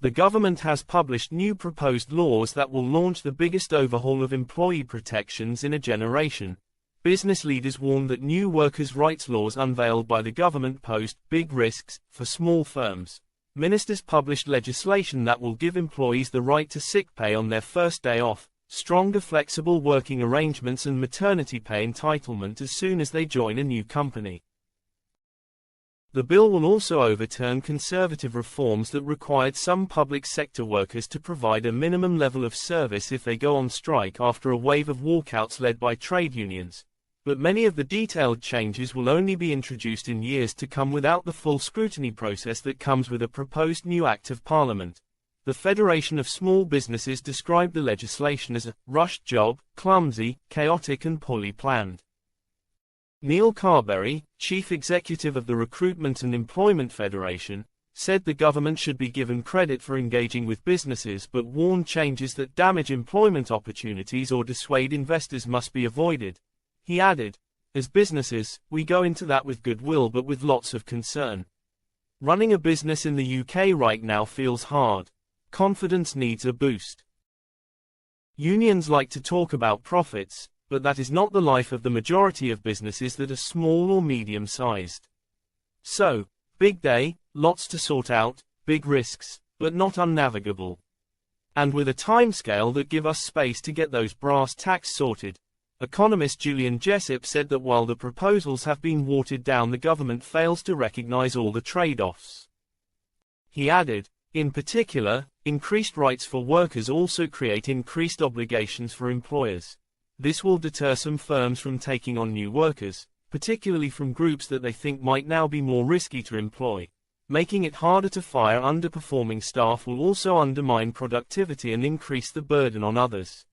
The government has published new proposed laws that will launch the biggest overhaul of employee protections in a generation. Business leaders warn that new workers' rights laws unveiled by the government pose big risks for small firms. Ministers published legislation that will give employees the right to sick pay on their first day off, stronger flexible working arrangements and maternity pay entitlement as soon as they join a new company. The bill will also overturn conservative reforms that required some public sector workers to provide a minimum level of service if they go on strike after a wave of walkouts led by trade unions. But many of the detailed changes will only be introduced in years to come without the full scrutiny process that comes with a proposed new Act of Parliament. The Federation of Small Businesses described the legislation as a rushed job, clumsy, chaotic and poorly planned. Neil Carberry, chief executive of the Recruitment and Employment Federation, said the government should be given credit for engaging with businesses but warned changes that damage employment opportunities or dissuade investors must be avoided. He added, "As businesses, we go into that with goodwill but with lots of concern. Running a business in the UK right now feels hard. Confidence needs a boost." Unions like to talk about profits, but that is not the life of the majority of businesses that are small or medium-sized. So, big day, lots to sort out, big risks, but not unnavigable. And with a timescale that give us space to get those brass tacks sorted. Economist Julian Jessop said that while the proposals have been watered down, the government fails to recognize all the trade-offs. He added, in particular, increased rights for workers also create increased obligations for employers. This will deter some firms from taking on new workers, particularly from groups that they think might now be more risky to employ. Making it harder to fire underperforming staff will also undermine productivity and increase the burden on others.